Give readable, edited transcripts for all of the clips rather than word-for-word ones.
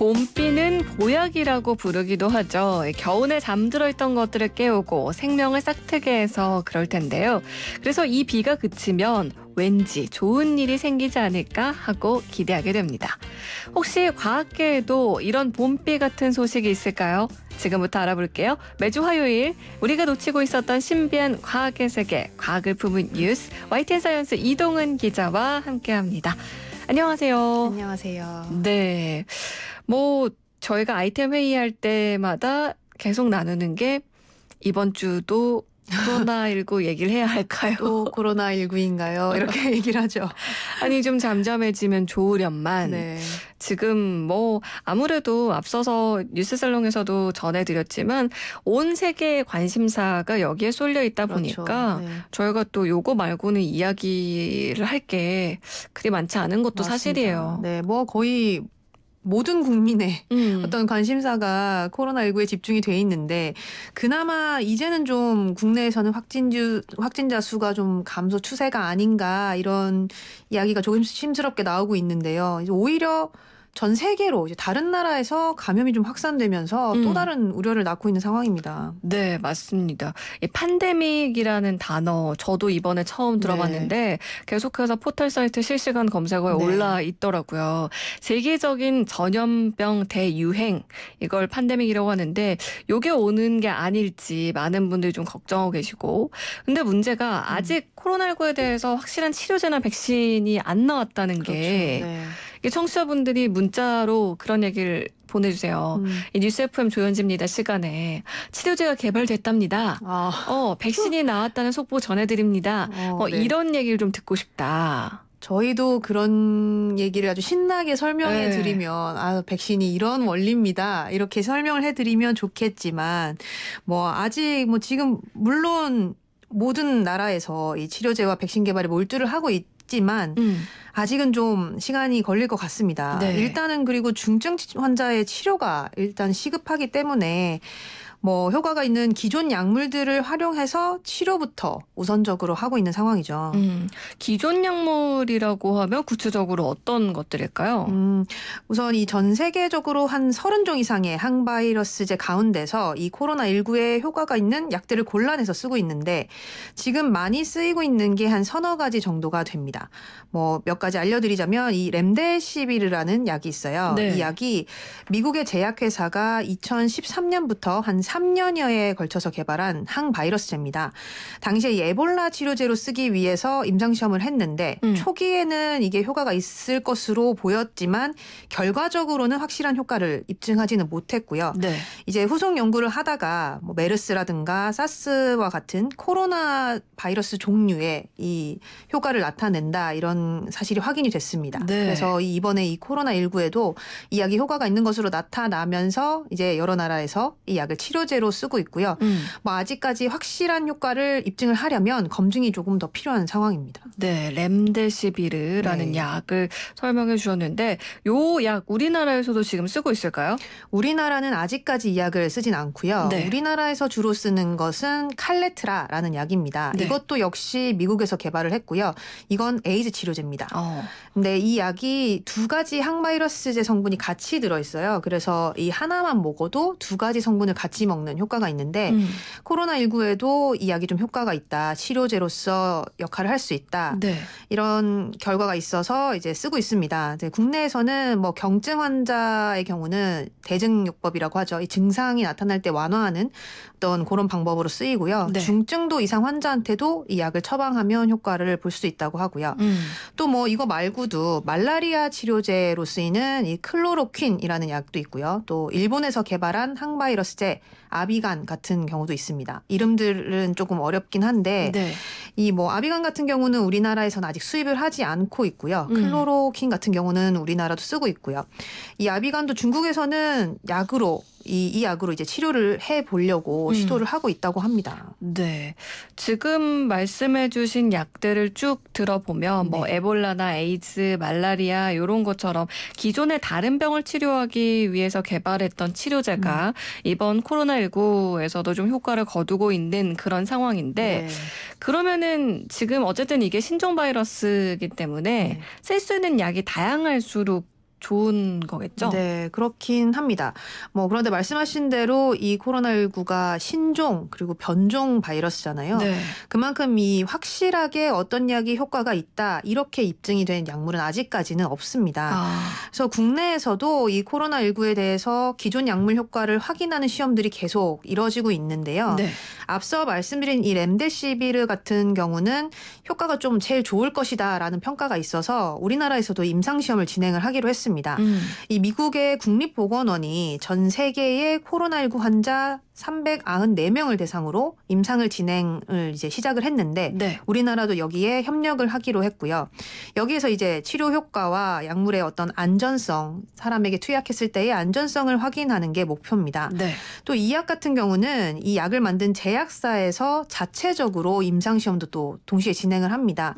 봄비는 보약이라고 부르기도 하죠. 겨우내 잠들어 있던 것들을 깨우고 생명을 싹트게 해서 그럴 텐데요. 그래서 이 비가 그치면 왠지 좋은 일이 생기지 않을까 하고 기대하게 됩니다. 혹시 과학계에도 이런 봄비 같은 소식이 있을까요? 지금부터 알아볼게요. 매주 화요일 우리가 놓치고 있었던 신비한 과학의 세계, 과학을 품은 뉴스, YTN 사이언스 이동은 기자와 함께합니다. 안녕하세요. 안녕하세요. 네, 저희가 아이템 회의할 때마다 계속 나누는 게 이번 주도 코로나19 얘기를 해야 할까요? 또 코로나19인가요? 이렇게 얘기를 하죠. 아니 좀 잠잠해지면 좋으련만 네. 지금 아무래도 앞서서 뉴스살롱에서도 전해드렸지만 온 세계의 관심사가 여기에 쏠려 있다 보니까 네. 저희가 또 요거 말고는 이야기를 할 게 그리 많지 않은 것도 맞습니다. 사실이에요. 네, 거의 모든 국민의 어떤 관심사가 코로나19에 집중이 돼 있는데 그나마 이제는 좀 국내에서는 확진자 수가 좀 감소 추세가 아닌가 이런 이야기가 조금 심스럽게 나오고 있는데요. 이제 오히려 전 세계로 이제 다른 나라에서 감염이 좀 확산되면서 또 다른 우려를 낳고 있는 상황입니다. 네, 맞습니다. 이 팬데믹이라는 단어 저도 이번에 처음 들어봤는데 계속해서 포털 사이트 실시간 검색어에 올라 있더라고요. 세계적인 전염병 대유행 이걸 팬데믹이라고 하는데 이게 오는 게 아닐지 많은 분들이 좀 걱정하고 계시고 근데 문제가 아직 코로나19에 대해서 확실한 치료제나 백신이 안 나왔다는 게 이게 청취자분들이 문자로 그런 얘기를 보내주세요. 이 뉴스 FM 조현지입니다 시간에 치료제가 개발됐답니다. 백신이 나왔다는 속보 전해드립니다. 이런 얘기를 좀 듣고 싶다. 저희도 그런 얘기를 아주 신나게 설명해 드리면 백신이 이런 원리입니다. 이렇게 설명을 해드리면 좋겠지만 아직 지금 물론 모든 나라에서 이 치료제와 백신 개발에 몰두를 하고 있지만 아직은 좀 시간이 걸릴 것 같습니다. 네. 일단은 그리고 중증 환자의 치료가 일단 시급하기 때문에 효과가 있는 기존 약물들을 활용해서 치료부터 우선적으로 하고 있는 상황이죠. 기존 약물이라고 하면 구체적으로 어떤 것들일까요? 우선 이 전 세계적으로 한 30종 이상의 항바이러스제 가운데서 이 코로나19에 효과가 있는 약들을 골라내서 쓰고 있는데 지금 많이 쓰이고 있는 게 한 서너 가지 정도가 됩니다. 몇 가지 알려드리자면 이 렘데시비르라는 약이 있어요. 네. 이 약이 미국의 제약회사가 2013년부터 한 3년여에 걸쳐서 개발한 항바이러스제입니다. 당시에 이 에볼라 치료제로 쓰기 위해서 임상시험을 했는데 초기에는 이게 효과가 있을 것으로 보였지만 결과적으로는 확실한 효과를 입증하지는 못했고요. 네. 이제 후속 연구를 하다가 메르스라든가 사스와 같은 코로나 바이러스 종류의 이 효과를 나타낸다 이런 사실이 확인이 됐습니다. 네. 그래서 이번에 이 코로나19에도 이 약이 효과가 있는 것으로 나타나면서 이제 여러 나라에서 이 약을 치료제로 쓰고 있고요. 아직까지 확실한 효과를 입증을 하려면 검증이 조금 더 필요한 상황입니다. 네, 렘데시비르라는 약을 설명해 주셨는데 요 약 우리나라에서도 지금 쓰고 있을까요? 우리나라는 아직까지 이 약을 쓰진 않고요. 네. 우리나라에서 주로 쓰는 것은 칼레트라라는 약입니다. 네. 이것도 역시 미국에서 개발을 했고요. 이건 에이즈 치료제입니다. 근데 이 약이 두 가지 항바이러스제 성분이 같이 들어있어요. 그래서 이 하나만 먹어도 두 가지 성분을 같이 먹는 효과가 있는데 코로나19에도 이 약이 좀 효과가 있다. 치료제로서 역할을 할 수 있다. 네. 이런 결과가 있어서 이제 쓰고 있습니다. 이제 국내에서는 경증 환자의 경우는 대증요법이라고 하죠. 이 증상이 나타날 때 완화하는 어떤 그런 방법으로 쓰이고요. 네. 중증도 이상 환자한테도 이 약을 처방하면 효과를 볼 수 있다고 하고요. 또 이거 말고도 말라리아 치료제로 쓰이는 이 클로로퀸이라는 약도 있고요. 또 일본에서 개발한 항바이러스제 아비간 같은 경우도 있습니다. 이름들은 조금 어렵긴 한데 이 아비간 같은 경우는 우리나라에서는 아직 수입을 하지 않고 있고요. 클로로퀸 같은 경우는 우리나라도 쓰고 있고요. 이 아비간도 중국에서는 약으로 이 약으로 이제 치료를 해보려고 시도를 하고 있다고 합니다. 네. 지금 말씀해 주신 약들을 쭉 들어보면 에볼라나 에이즈, 말라리아 이런 것처럼 기존의 다른 병을 치료하기 위해서 개발했던 치료제가 이번 코로나19에서도 좀 효과를 거두고 있는 그런 상황인데 그러면은 지금 어쨌든 이게 신종 바이러스이기 때문에 쓸 수 있는 약이 다양할수록 좋은 거겠죠? 네, 그렇긴 합니다. 뭐 그런데 말씀하신 대로 이 코로나19가 신종 그리고 변종 바이러스잖아요. 네. 그만큼 이 확실하게 어떤 약이 효과가 있다 이렇게 입증이 된 약물은 아직까지는 없습니다. 그래서 국내에서도 이 코로나19에 대해서 기존 약물 효과를 확인하는 시험들이 계속 이뤄지고 있는데요. 네. 앞서 말씀드린 이 렘데시비르 같은 경우는 효과가 좀 제일 좋을 것이다라는 평가가 있어서 우리나라에서도 임상시험을 진행을 하기로 했습니다. 이 미국의 국립보건원이 전 세계의 코로나19 환자 394명을 대상으로 임상을 진행을 이제 시작을 했는데 네. 우리나라도 여기에 협력을 하기로 했고요. 여기에서 이제 치료 효과와 약물의 어떤 안전성, 사람에게 투약했을 때의 안전성을 확인하는 게 목표입니다. 네. 또 이 약 같은 경우는 이 약을 만든 제약사에서 자체적으로 임상시험도 또 동시에 진행을 합니다.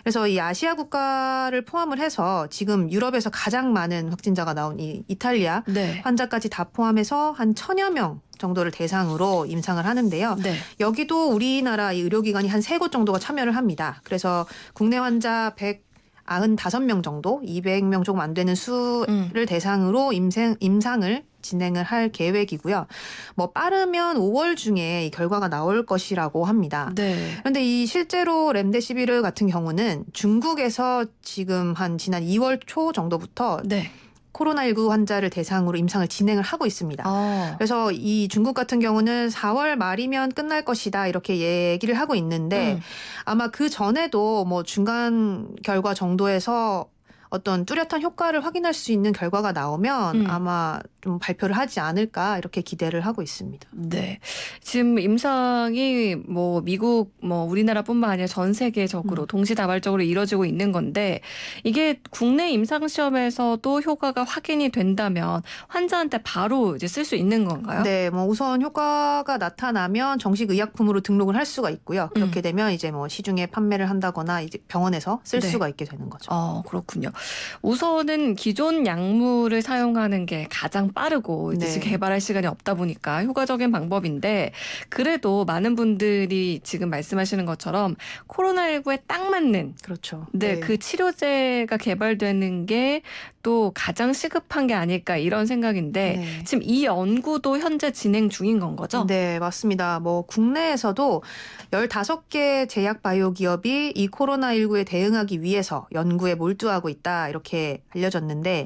그래서 이 아시아 국가를 포함을 해서 지금 유럽에서 가장 많은 확진자가 나온 이 이탈리아 네. 환자까지 다 포함해서 한 1,000여 명 정도를 대상으로 임상을 하는데요. 네. 여기도 우리나라 이 의료기관이 한 3곳 정도가 참여를 합니다. 그래서 국내 환자 195명 정도, 200명 조금 안 되는 수를 대상으로 임상을 진행을 할 계획이고요. 뭐 빠르면 5월 중에 이 결과가 나올 것이라고 합니다. 네. 그런데 이 실제로 렘데시비르 같은 경우는 중국에서 지금 한 지난 2월 초 정도부터 네. 코로나19 환자를 대상으로 임상을 진행을 하고 있습니다. 그래서 이 중국 같은 경우는 4월 말이면 끝날 것이다 이렇게 얘기를 하고 있는데 아마 그 전에도 뭐 중간 결과 정도에서 어떤 뚜렷한 효과를 확인할 수 있는 결과가 나오면 아마 좀 발표를 하지 않을까 이렇게 기대를 하고 있습니다. 네. 지금 임상이 뭐 미국 뭐 우리나라뿐만 아니라 전 세계적으로 동시다발적으로 이뤄지고 있는 건데 이게 국내 임상 시험에서도 효과가 확인이 된다면 환자한테 바로 이제 쓸 수 있는 건가요? 네, 뭐 우선 효과가 나타나면 정식 의약품으로 등록을 할 수가 있고요. 그렇게 되면 이제 뭐 시중에 판매를 한다거나 이제 병원에서 쓸 수가 있게 되는 거죠. 그렇군요. 우선은 기존 약물을 사용하는 게 가장 빠르고 이제 개발할 시간이 없다 보니까 효과적인 방법인데 그래도 많은 분들이 지금 말씀하시는 것처럼 코로나19에 딱 맞는 그렇죠. 그 치료제가 개발되는 게 또 가장 시급한 게 아닐까 이런 생각인데 지금 이 연구도 현재 진행 중인 건 거죠? 네, 맞습니다. 뭐 국내에서도 15개 제약 바이오 기업이 이 코로나19에 대응하기 위해서 연구에 몰두하고 있다 이렇게 알려졌는데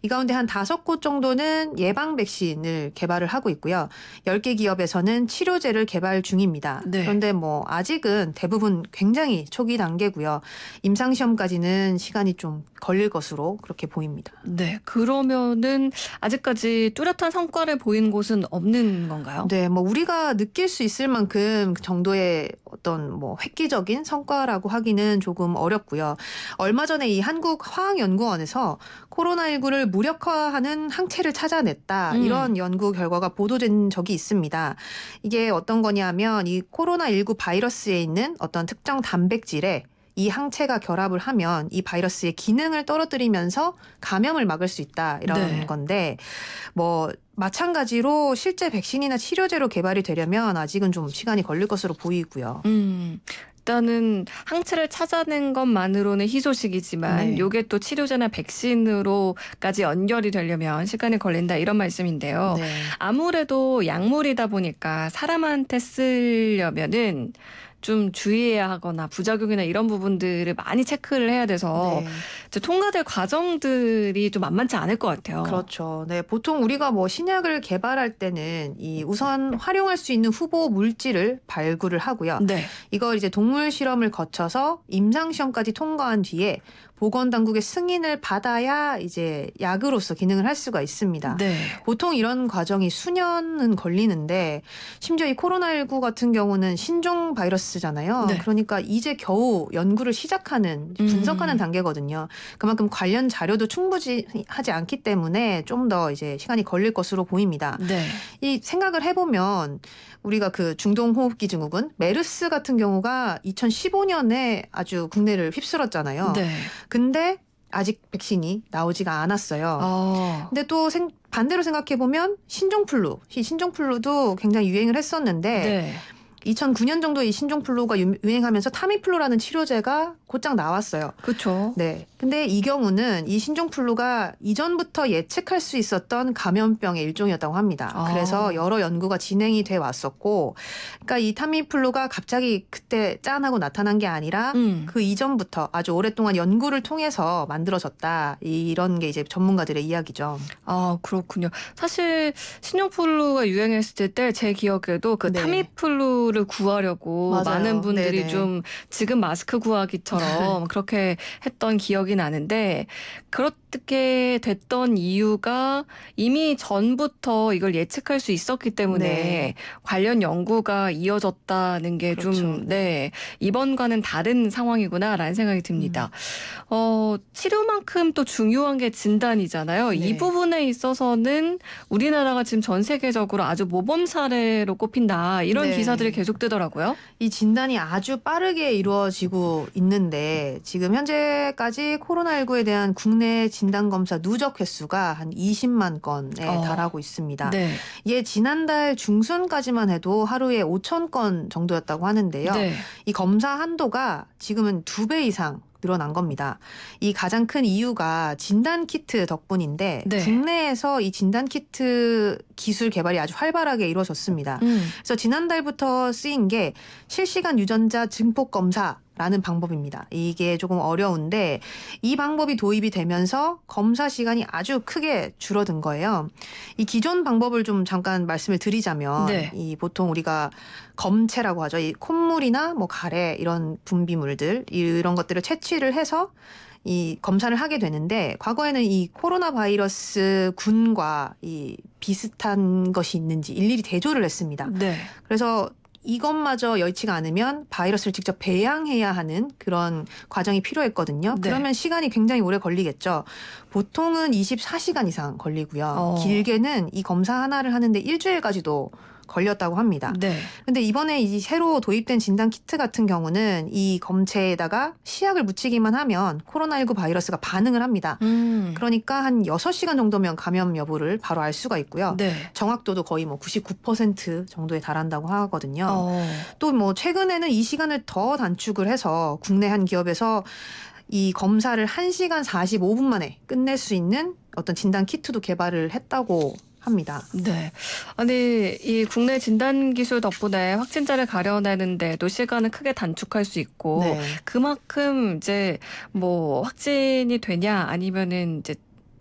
이 가운데 한 5곳 정도는 예방 백신을 개발을 하고 있고요. 10개 기업에서는 치료제를 개발 중입니다. 그런데 뭐 아직은 대부분 굉장히 초기 단계고요. 임상 시험까지는 시간이 좀 걸릴 것으로 그렇게 보입니다. 네, 그러면은 아직까지 뚜렷한 성과를 보인 곳은 없는 건가요? 네, 뭐 우리가 느낄 수 있을 만큼 정도의 어떤 뭐 획기적인 성과라고 하기는 조금 어렵고요. 얼마 전에 이 한국화학연구원에서 코로나19를 무력화하는 항체를 찾아냈다. 이런 연구 결과가 보도된 적이 있습니다. 이게 어떤 거냐면 이 코로나19 바이러스에 있는 어떤 특정 단백질에 이 항체가 결합을 하면 이 바이러스의 기능을 떨어뜨리면서 감염을 막을 수 있다 이런 건데 뭐 마찬가지로 실제 백신이나 치료제로 개발이 되려면 아직은 좀 시간이 걸릴 것으로 보이고요. 일단은 항체를 찾아낸 것만으로는 희소식이지만 이게 또 치료제나 백신으로까지 연결이 되려면 시간이 걸린다 이런 말씀인데요. 아무래도 약물이다 보니까 사람한테 쓰려면은 좀 주의해야 하거나 부작용이나 이런 부분들을 많이 체크를 해야 돼서 이제 통과될 과정들이 좀 만만치 않을 것 같아요. 그렇죠. 네, 보통 우리가 뭐 신약을 개발할 때는 이 우선 활용할 수 있는 후보 물질을 발굴을 하고요. 이걸 이제 동물 실험을 거쳐서 임상 시험까지 통과한 뒤에 보건당국의 승인을 받아야 이제 약으로서 기능을 할 수가 있습니다. 보통 이런 과정이 수년은 걸리는데 심지어 이 코로나19 같은 경우는 신종 바이러스잖아요. 그러니까 이제 겨우 연구를 시작하는 분석하는 단계거든요. 그만큼 관련 자료도 충분하지 않기 때문에 좀 더 이제 시간이 걸릴 것으로 보입니다. 이 생각을 해보면 우리가 그 중동호흡기 증후군 메르스 같은 경우가 2015년에 아주 국내를 휩쓸었잖아요. 근데 아직 백신이 나오지가 않았어요. 근데 또 반대로 생각해보면 신종플루도 굉장히 유행을 했었는데 2009년 정도 이 신종플루가 유행하면서 타미플루라는 치료제가 곧장 나왔어요. 그렇죠. 네. 근데 이 경우는 이 신종플루가 이전부터 예측할 수 있었던 감염병의 일종이었다고 합니다. 그래서 여러 연구가 진행이 돼 왔었고, 그러니까 이 타미플루가 갑자기 그때 짠하고 나타난 게 아니라 그 이전부터 아주 오랫동안 연구를 통해서 만들어졌다. 이런 게 이제 전문가들의 이야기죠. 아, 그렇군요. 사실 신종플루가 유행했을 때 제 기억에도 그 네. 타미플루를 구하려고 맞아요. 많은 분들이 네네. 좀 지금 마스크 구하기처럼 그렇게 했던 기억이 나는데, 그렇게 됐던 이유가 이미 전부터 이걸 예측할 수 있었기 때문에 네. 관련 연구가 이어졌다는 게 좀 그렇죠. 네, 이번과는 다른 상황이구나라는 생각이 듭니다. 치료만큼 또 중요한 게 진단이잖아요. 네. 이 부분에 있어서는 우리나라가 지금 전 세계적으로 아주 모범 사례로 꼽힌다, 이런 네. 기사들이 계속 뜨더라고요. 이 진단이 아주 빠르게 이루어지고 있는데 지금 현재까지 코로나19에 대한 국내 진단검사 누적 횟수가 한 20만 건에 달하고 있습니다. 네. 이게 지난달 중순까지만 해도 하루에 5천 건 정도였다고 하는데요. 네. 이 검사 한도가 지금은 2배 이상 늘어난 겁니다. 이 가장 큰 이유가 진단키트 덕분인데 네. 국내에서 이 진단키트 기술 개발이 아주 활발하게 이루어졌습니다. 그래서 지난달부터 쓰인 게 실시간 유전자 증폭 검사라는 방법입니다. 이게 조금 어려운데 이 방법이 도입이 되면서 검사 시간이 아주 크게 줄어든 거예요. 이 기존 방법을 좀 잠깐 말씀을 드리자면 네. 이 보통 우리가 검체라고 하죠. 이 콧물이나 뭐 가래 이런 분비물들 이런 것들을 채취를 해서 이 검사를 하게 되는데, 과거에는 이 코로나 바이러스 균과 이 비슷한 것이 있는지 일일이 대조를 했습니다. 네. 그래서 이것마저 여의치가 않으면 바이러스를 직접 배양해야 하는 그런 과정이 필요했거든요. 네. 그러면 시간이 굉장히 오래 걸리겠죠. 보통은 24시간 이상 걸리고요. 길게는 이 검사 하나를 하는데 일주일까지도 걸렸다고 합니다. 네. 근데 이번에 이 새로 도입된 진단 키트 같은 경우는 이 검체에다가 시약을 묻히기만 하면 코로나19 바이러스가 반응을 합니다. 그러니까 한 6시간 정도면 감염 여부를 바로 알 수가 있고요. 네. 정확도도 거의 뭐 99% 정도에 달한다고 하거든요. 또 뭐 최근에는 이 시간을 더 단축을 해서 국내 한 기업에서 이 검사를 1시간 45분 만에 끝낼 수 있는 어떤 진단 키트도 개발을 했다고 합니다. 네. 아니, 이 국내 진단 기술 덕분에 확진자를 가려내는데도 시간을 크게 단축할 수 있고, 네. 그만큼 이제 뭐 확진이 되냐 아니면은 이제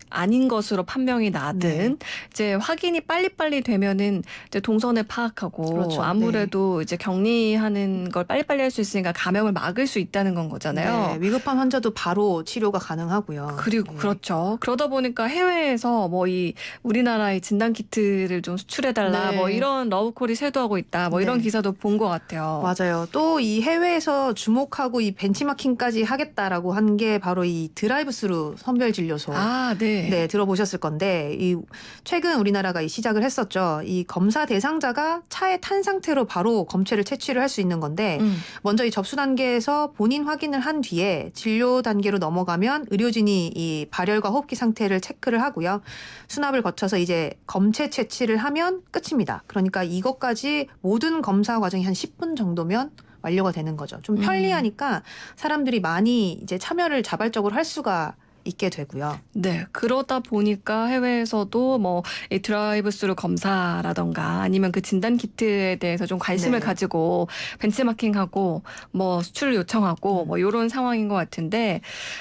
아닌 것으로 판명이 나든 이제 확인이 빨리빨리 되면은 이제 동선을 파악하고 그렇죠. 아무래도 이제 격리하는 걸 빨리빨리 할 수 있으니까 감염을 막을 수 있다는 건 거잖아요. 네, 위급한 환자도 바로 치료가 가능하고요. 그리고 네. 그렇죠. 그러다 보니까 해외에서 뭐 이 우리나라의 진단 키트를 좀 수출해달라, 네. 뭐 이런 러브콜이 쇄도하고 있다, 뭐 이런 네. 기사도 본 것 같아요. 맞아요. 또 이 해외에서 주목하고 이 벤치마킹까지 하겠다라고 한 게 바로 이 드라이브스루 선별진료소. 아, 네. 네, 들어보셨을 건데 이 최근 우리나라가 이 시작을 했었죠. 이 검사 대상자가 차에 탄 상태로 바로 검체를 채취를 할 수 있는 건데 먼저 이 접수 단계에서 본인 확인을 한 뒤에 진료 단계로 넘어가면 의료진이 이 발열과 호흡기 상태를 체크를 하고요. 수납을 거쳐서 이제 검체 채취를 하면 끝입니다. 그러니까 이것까지 모든 검사 과정이 한 10분 정도면 완료가 되는 거죠. 좀 편리하니까 사람들이 많이 이제 참여를 자발적으로 할 수가 있게 되고요. 네, 그러다 보니까 해외에서도 뭐 이 드라이브스루 검사라던가 아니면 그 진단 키트에 대해서 좀 관심을 네. 가지고 벤치마킹하고 뭐 수출을 요청하고 뭐 이런 상황인 것 같은데,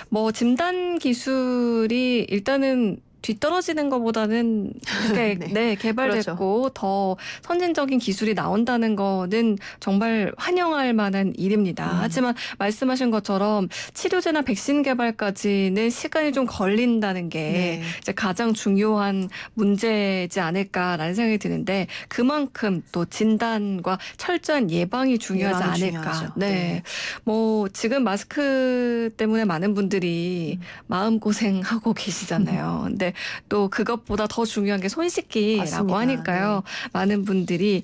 뭐 진단 기술이 일단은 뒤떨어지는 것보다는 이렇게 네. 개발됐고 그렇죠. 더 선진적인 기술이 나온다는 거는 정말 환영할 만한 일입니다. 하지만 말씀하신 것처럼 치료제나 백신 개발까지는 시간이 좀 걸린다는 게 네. 이제 가장 중요한 문제이지 않을까라는 생각이 드는데, 그만큼 또 진단과 철저한 예방이 중요하지 예방이 않을까. 중요하죠. 네. 네. 뭐 지금 마스크 때문에 많은 분들이 마음고생하고 계시잖아요. 근데 또 그것보다 더 중요한 게 손 씻기라고 맞습니다. 하니까요. 많은 분들이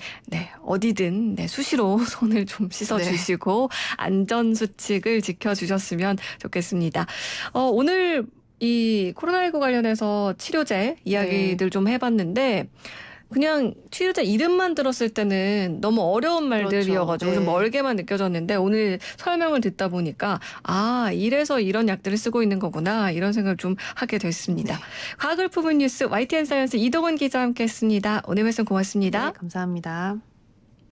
어디든 수시로 손을 좀 씻어주시고 안전수칙을 지켜주셨으면 좋겠습니다. 오늘 이 코로나19 관련해서 치료제 이야기들 좀 해봤는데, 그냥 치료제 이름만 들었을 때는 너무 어려운 말들이어가지고 그렇죠. 좀 네. 멀게만 느껴졌는데 오늘 설명을 듣다 보니까 이래서 이런 약들을 쓰고 있는 거구나 이런 생각을 좀 하게 됐습니다. 네. 과학을 품은 뉴스 YTN 사이언스 이동원 기자와 함께했습니다. 오늘 말씀 고맙습니다. 네, 감사합니다.